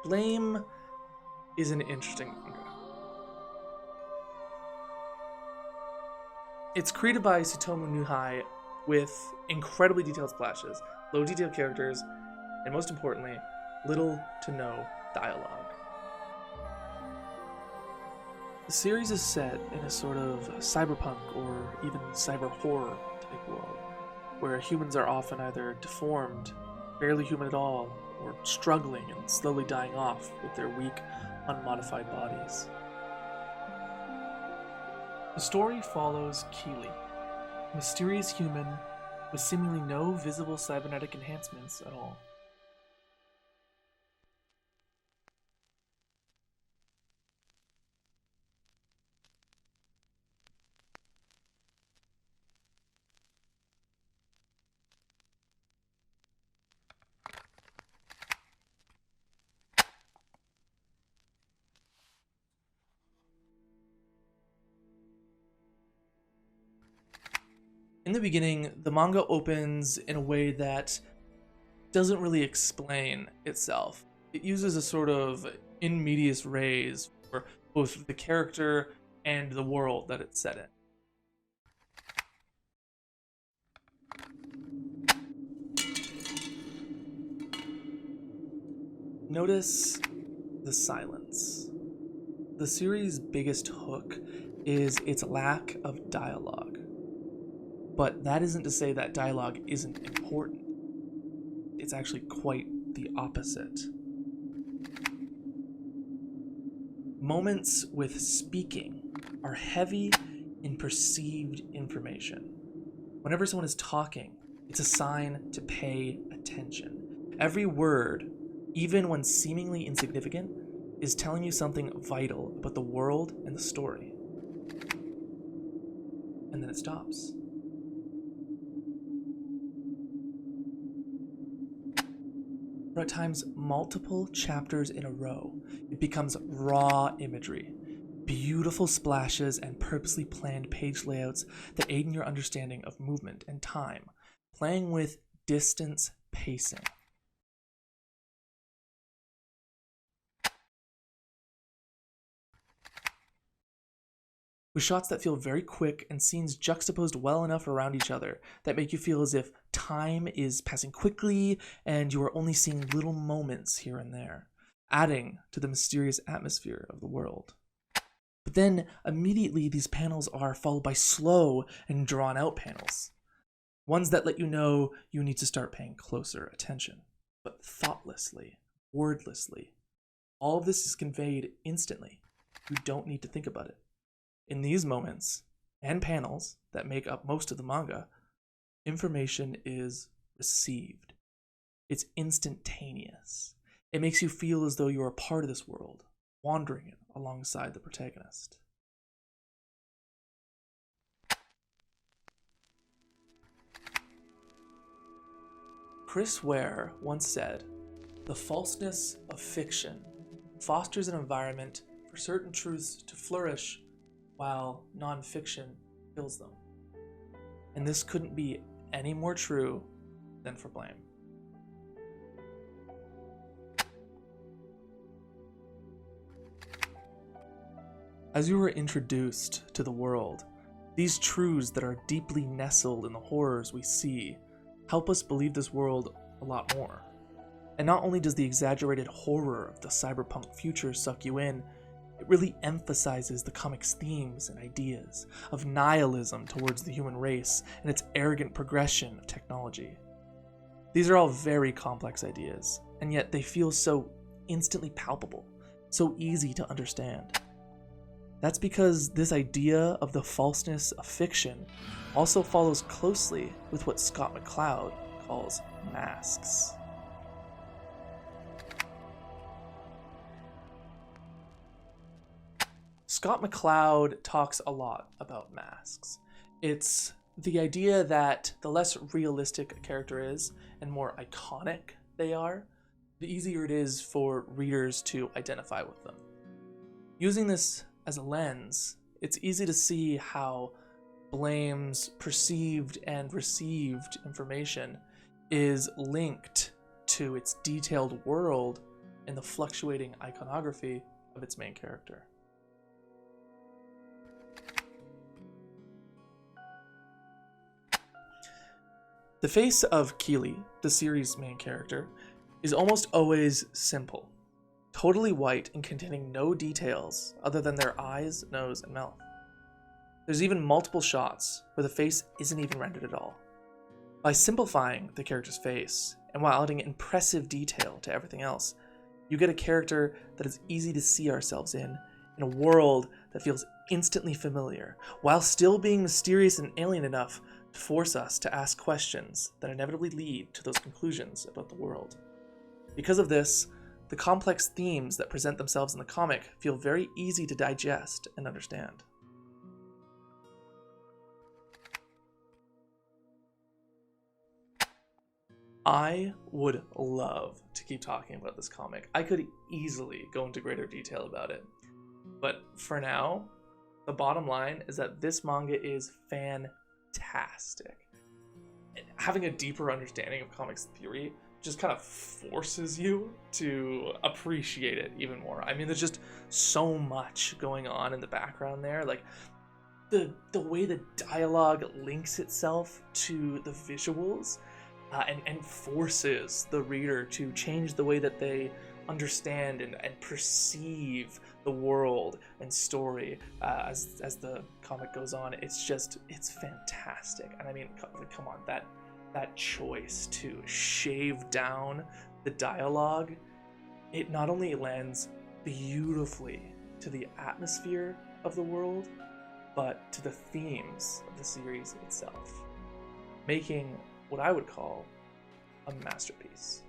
Blame is an interesting manga. It's created by Tsutomu Nuhai with incredibly detailed splashes, low detail characters, and most importantly, little to no dialogue. The series is set in a sort of cyberpunk or even cyber horror type world, where humans are often either deformed, barely human at all, or struggling and slowly dying off with their weak, unmodified bodies. The story follows Keely, a mysterious human with seemingly no visible cybernetic enhancements at all. In the beginning, the manga opens in a way that doesn't really explain itself. It uses a sort of in medias res for both the character and the world that it's set in. Notice the silence. The series' biggest hook is its lack of dialogue. But that isn't to say that dialogue isn't important. It's actually quite the opposite. Moments with speaking are heavy in perceived information. Whenever someone is talking, it's a sign to pay attention. Every word, even when seemingly insignificant, is telling you something vital about the world and the story. And then it stops. For at times multiple chapters in a row, it becomes raw imagery, beautiful splashes and purposely planned page layouts that aid in your understanding of movement and time, playing with distance pacing. With shots that feel very quick and scenes juxtaposed well enough around each other that make you feel as if time is passing quickly and you are only seeing little moments here and there, adding to the mysterious atmosphere of the world. But then immediately these panels are followed by slow and drawn out panels, ones that let you know you need to start paying closer attention, but thoughtlessly, wordlessly. All of this is conveyed instantly. You don't need to think about it. In these moments and panels that make up most of the manga, information is received. It's instantaneous. It makes you feel as though you are a part of this world, wandering it alongside the protagonist. Chris Ware once said, "The falseness of fiction fosters an environment for certain truths to flourish while non-fiction kills them." And this couldn't be any more true than for Blame. As you were introduced to the world, these truths that are deeply nestled in the horrors we see help us believe this world a lot more. And not only does the exaggerated horror of the cyberpunk future suck you in, it really emphasizes the comic's themes and ideas of nihilism towards the human race and its arrogant progression of technology. These are all very complex ideas, and yet they feel so instantly palpable, so easy to understand. That's because this idea of the falseness of fiction also follows closely with what Scott McCloud calls masks. Scott McCloud talks a lot about masks. It's the idea that the less realistic a character is and more iconic they are, the easier it is for readers to identify with them. Using this as a lens, it's easy to see how Blame's perceived and received information is linked to its detailed world in the fluctuating iconography of its main character. The face of Keely, the series' main character, is almost always simple, totally white and containing no details other than their eyes, nose, and mouth. There's even multiple shots where the face isn't even rendered at all. By simplifying the character's face, and while adding impressive detail to everything else, you get a character that is easy to see ourselves in a world that feels instantly familiar, while still being mysterious and alien enough to force us to ask questions that inevitably lead to those conclusions about the world. Because of this, the complex themes that present themselves in the comic feel very easy to digest and understand. I would love to keep talking about this comic. I could easily go into greater detail about it. But for now, the bottom line is that this manga is fantastic. And having a deeper understanding of comics theory just kind of forces you to appreciate it even more. I mean, there's just so much going on in the background there. Like, the way the dialogue links itself to the visuals and forces the reader to change the way that they understand and perceive the world and story as the comic goes on. It's fantastic. And I mean, come on, that choice to shave down the dialogue, it not only lends beautifully to the atmosphere of the world, but to the themes of the series itself, making what I would call a masterpiece.